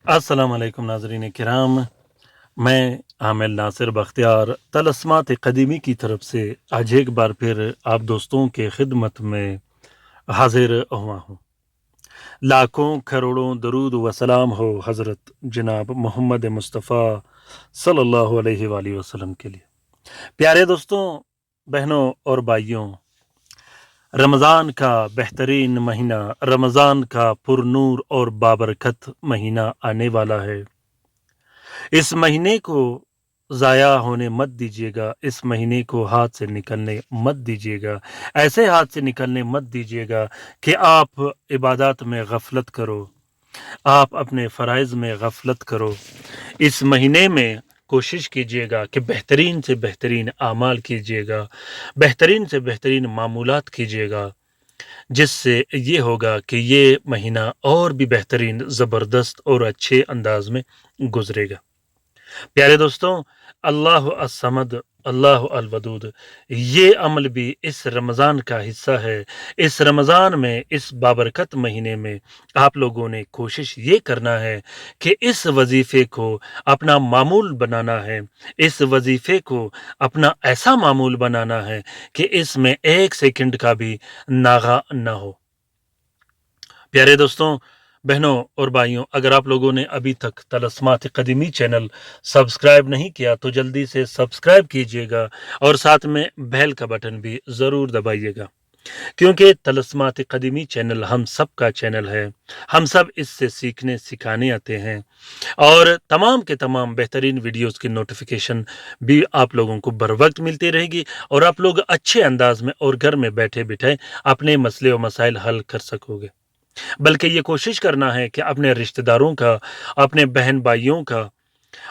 अस्सलाम वालेकुम नाज़रीन किराम। मैं आमिर नासिर बख्तियार तलस्मात क़दीमी की तरफ से आज एक बार फिर आप दोस्तों के खिदमत में हाजिर हुआ हूँ। लाखों करोड़ों दरूद व सलाम हो हज़रत जनाब मोहम्मद मुस्तफ़ा सल्लल्लाहु अलैहि वसल्लम के लिए। प्यारे दोस्तों, बहनों और भाइयों, रमज़ान का बेहतरीन महीना, रमज़ान का पुरनूर और बाबरकत महीना आने वाला है। इस महीने को ज़ाया होने मत दीजिएगा, इस महीने को हाथ से निकलने मत दीजिएगा। ऐसे हाथ से निकलने मत दीजिएगा कि आप इबादत में गफलत करो, आप अपने फ़राइज़ में गफलत करो। इस महीने में कोशिश कीजिएगा कि बेहतरीन से बेहतरीन आमाल कीजिएगा, बेहतरीन से बेहतरीन मामूलात कीजिएगा, जिससे ये होगा कि ये महीना और भी बेहतरीन, ज़बरदस्त और अच्छे अंदाज में गुजरेगा। प्यारे दोस्तों, अल्लाह अस्समद, अल्लाह अल-वदूद, ये अमल भी इस रमज़ान का हिस्सा है। इस रमज़ान में, इस बाबरकत महीने में आप लोगों ने कोशिश ये करना है कि इस वजीफ़े को अपना मामूल बनाना है, इस वजीफ़े को अपना ऐसा मामूल बनाना है कि इसमें 1 सेकंड का भी नागा ना हो। प्यारे दोस्तों, बहनों और भाइयों, अगर आप लोगों ने अभी तक तलस्मात क़दीमी चैनल सब्सक्राइब नहीं किया तो जल्दी से सब्सक्राइब कीजिएगा और साथ में बेल का बटन भी ज़रूर दबाइएगा, क्योंकि तलस्मात क़दीमी चैनल हम सब का चैनल है। हम सब इससे सीखने सिखाने आते हैं और तमाम के तमाम बेहतरीन वीडियोस की नोटिफिकेशन भी आप लोगों को बर वक्त मिलती रहेगी और आप लोग अच्छे अंदाज में और घर में बैठे बिठाए अपने मसले और मसाइल हल कर सकोगे। बल्कि ये कोशिश करना है कि अपने रिश्तेदारों का, अपने बहन भाइयों का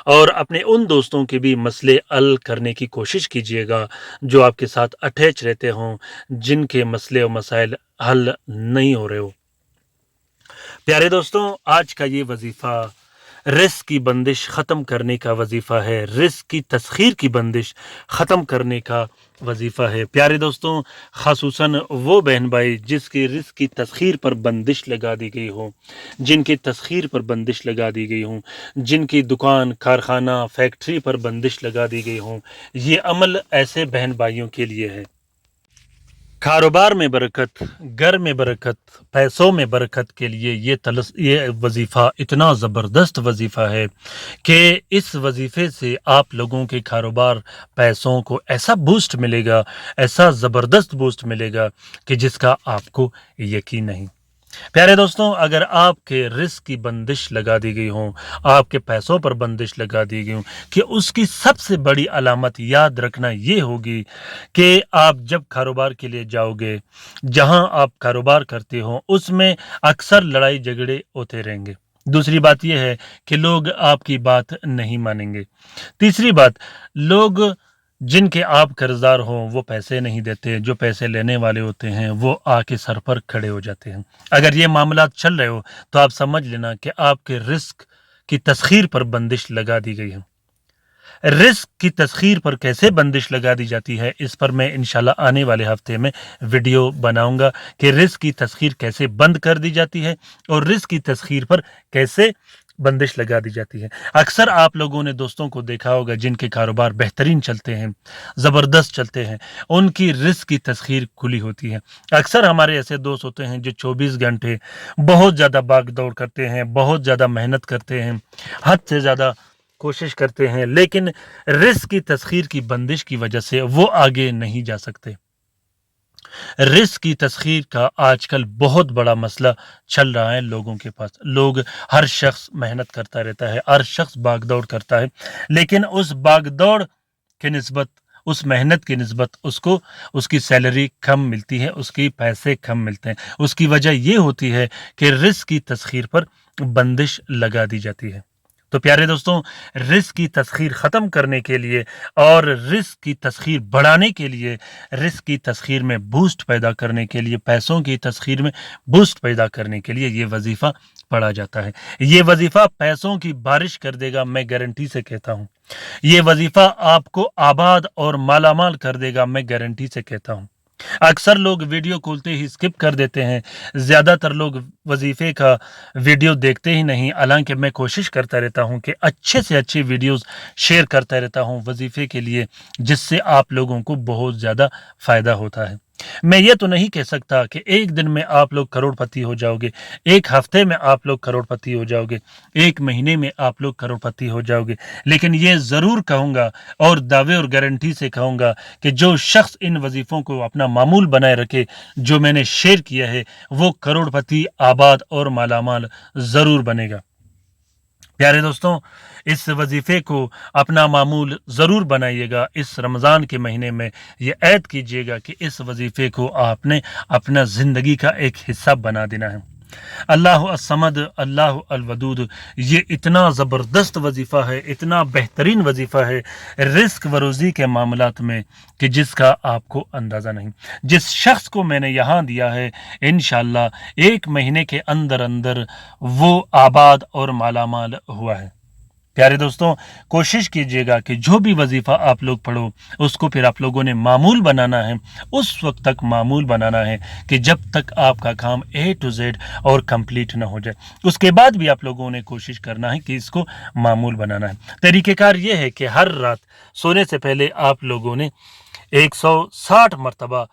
और अपने उन दोस्तों के भी मसले हल करने की कोशिश कीजिएगा जो आपके साथ अटैच रहते हों, जिनके मसले और मसाइल हल नहीं हो रहे हो। प्यारे दोस्तों, आज का ये वजीफ़ा रिस्क की बंदिश ख़त्म करने का वजीफ़ा है, रिस्क की तस्खीर की बंदिश ख़त्म करने का वजीफ़ा है। प्यारे दोस्तों, ख़ासूसन वो बहन भाई जिसकी रिस्क की तस्खीर पर बंदिश लगा दी गई हो, जिनकी तस्खीर पर बंदिश लगा दी गई हो, जिनकी दुकान, कारखाना, फैक्ट्री पर बंदिश लगा दी गई हो, ये अमल ऐसे बहन भाइयों के लिए है। कारोबार में बरकत, घर में बरकत, पैसों में बरकत के लिए ये वजीफ़ा इतना ज़बरदस्त वजीफ़ा है कि इस वजीफ़े से आप लोगों के कारोबार, पैसों को ऐसा बूस्ट मिलेगा, ऐसा ज़बरदस्त बूस्ट मिलेगा कि जिसका आपको यकीन नहीं। प्यारे दोस्तों, अगर आपके रिस्क की बंदिश लगा दी गई हो, आपके पैसों पर बंदिश लगा दी गई हो, कि उसकी सबसे बड़ी अलामत याद रखना ये होगी कि आप जब कारोबार के लिए जाओगे, जहां आप कारोबार करते हो उसमें अक्सर लड़ाई झगड़े होते रहेंगे। दूसरी बात यह है कि लोग आपकी बात नहीं मानेंगे। तीसरी बात, लोग जिनके आप कर्जदार हों वो पैसे नहीं देते, जो पैसे लेने वाले होते हैं वो आके सर पर खड़े हो जाते हैं। अगर ये मामलात चल रहे हो तो आप समझ लेना कि आपके रिस्क की तस्खीर पर बंदिश लगा दी गई है। रिस्क की तस्खीर पर कैसे बंदिश लगा दी जाती है, इस पर मैं इंशाल्लाह आने वाले हफ्ते में वीडियो बनाऊंगा कि रिस्क की तस्खीर कैसे बंद कर दी जाती है और रिस्क की तस्खीर पर कैसे बंदिश लगा दी जाती है। अक्सर आप लोगों ने दोस्तों को देखा होगा जिनके कारोबार बेहतरीन चलते हैं, ज़बरदस्त चलते हैं, उनकी रिस्क की तस्खीर खुली होती है। अक्सर हमारे ऐसे दोस्त होते हैं जो 24 घंटे बहुत ज़्यादा भाग दौड़ करते हैं, बहुत ज़्यादा मेहनत करते हैं, हद से ज़्यादा कोशिश करते हैं, लेकिन रिस्क की तस्खीर की बंदिश की वजह से वो आगे नहीं जा सकते। रिस्क की तस्खीर का आजकल बहुत बड़ा मसला चल रहा है लोगों के पास। लोग, हर शख्स मेहनत करता रहता है, हर शख्स भागदौड़ करता है, लेकिन उस भागदौड़ के निस्बत, उस मेहनत की निस्बत उसको उसकी सैलरी कम मिलती है, उसकी पैसे कम मिलते हैं। उसकी वजह ये होती है कि रिस्क की तस्खीर पर बंदिश लगा दी जाती है। तो प्यारे दोस्तों, रिस्क की तस्खीर ख़त्म करने के लिए और रिस्क की तस्खीर बढ़ाने के लिए, रिस्क की तस्खीर में बूस्ट पैदा करने के लिए, पैसों की तस्खीर में बूस्ट पैदा करने के लिए ये वजीफ़ा पढ़ा जाता है। ये वजीफ़ा पैसों की बारिश कर देगा, मैं गारंटी से कहता हूँ। ये वजीफ़ा आपको आबाद और मालामाल कर देगा, मैं गारंटी से कहता हूँ। اکثر لوگ ویڈیو کھولتے ہی اسکپ کر دیتے ہیں، زیادہ تر لوگ وظیفے کا ویڈیو دیکھتے ہی نہیں، حالانکہ میں کوشش کرتا رہتا ہوں کہ اچھے سے اچھی ویڈیوز شیئر کرتا رہتا ہوں وظیفے کے لیے، جس سے آپ لوگوں کو بہت زیادہ فائدہ ہوتا ہے۔ میں یہ تو نہیں کہہ سکتا کہ ایک دن میں آپ لوگ کروڑ پتی ہو جاؤ گے، ایک ہفتے میں آپ لوگ کروڑ پتی ہو جاؤ گے، ایک مہینے میں آپ لوگ کروڑ پتی ہو جاؤ گے، لیکن یہ ضرور کہوں گا اور دعوے اور گارنٹی سے کہوں گا کہ جو شخص ان وظیفوں کو اپنا معمول بنائے رکھے جو میں نے شیئر کیا ہے، وہ کروڑ پتی، آباد اور مالا مال ضرور بنے گا۔ پیارے دوستوں، اس وظیفے کو اپنا معمول ضرور بنائیے گا۔ اس رمضان کے مہینے میں یہ عہد کیجیے گا کہ اس وظیفے کو آپ نے اپنا زندگی کا ایک حصہ بنا دینا ہے۔ اللہ الصمد، اللہ الودود، یہ اتنا زبردست وظیفہ ہے، اتنا بہترین وظیفہ ہے رزق و روزی کے معاملات میں کہ جس کا آپ کو اندازہ نہیں۔ جس شخص کو میں نے یہاں دیا ہے، انشاءاللہ ایک مہینے کے اندر اندر وہ آباد اور مالا مال ہوا ہے۔ پیارے دوستوں، کوشش کیجیے گا کہ جو بھی وظیفہ آپ لوگ پڑھو اس کو پھر آپ لوگوں نے معمول بنانا ہے، اس وقت تک معمول بنانا ہے کہ جب تک آپ کا کام A to Z اور کمپلیٹ نہ ہو جائے۔ اس کے بعد بھی آپ لوگوں نے کوشش کرنا ہے کہ اس کو معمول بنانا ہے۔ طریقہ کار یہ ہے کہ ہر رات سونے سے پہلے آپ لوگوں نے 160 مرتبہ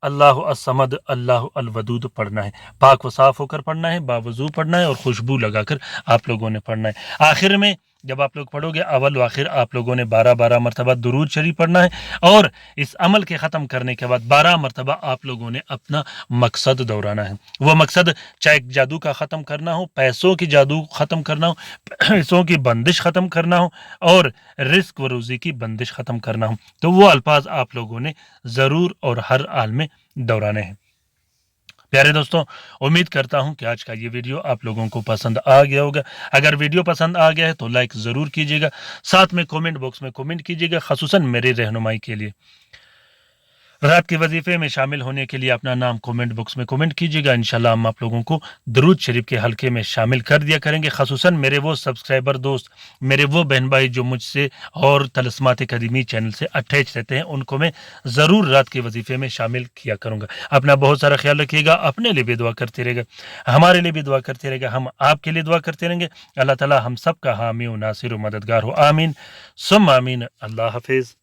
اللہ الصمد، اللہ الودود پڑھنا ہے۔ پاک و صاف ہو کر پڑھنا ہے، باوضو پڑھنا ہے اور خوشبو لگا کر آپ لوگوں نے پڑھنا ہے۔ آخر میں جب آپ لوگ پڑھو گے اول و آخر آپ لوگوں نے 12 مرتبہ درود شریف پڑھنا ہے، اور اس عمل کے ختم کرنے کے بعد 12 مرتبہ آپ لوگوں نے اپنا مقصد دہرانا ہے۔ وہ مقصد چاہے جادو کا ختم کرنا ہو، پیسوں کی جادو ختم کرنا ہو، پیسوں کی بندش ختم کرنا ہو، اور رزق و روزی کی بندش ختم کرنا ہو، تو وہ الفاظ آپ لوگوں نے ضرور اور ہر حال میں دہرانے ہیں۔ پیارے دوستوں، امید کرتا ہوں کہ آج کا یہ ویڈیو آپ لوگوں کو پسند آ گیا ہوگا۔ اگر ویڈیو پسند آ گیا ہے تو لائک ضرور کیجیے گا، ساتھ میں کومنٹ باکس میں کومنٹ کیجیے گا، خصوصاً میری رہنمائی کے لیے۔ رات کے وظیفے میں شامل ہونے کے لیے اپنا نام کومنٹ باکس میں کومنٹ کیجیے گا، انشاءاللہ ہم آپ لوگوں کو درود شریف کے حلقے میں شامل کر دیا کریں گے۔ خصوصاً میرے وہ سبسکرائبر دوست، میرے وہ بہن بھائی جو مجھ سے اور طلسمات قدیمی چینل سے اٹیچ رہتے ہیں، ان کو میں ضرور رات کے وظیفے میں شامل کیا کروں گا۔ اپنا بہت سارا خیال رکھیے گا، اپنے لیے بھی دعا کرتے رہے گا، ہمارے لیے بھی دعا کرتے رہے گا، ہم آپ کے لیے دعا کرتے رہیں گے۔ اللہ تعالی ہم سب کا حامی و ناصر و مددگار ہو، آمین ثم آمین۔ اللہ حافظ۔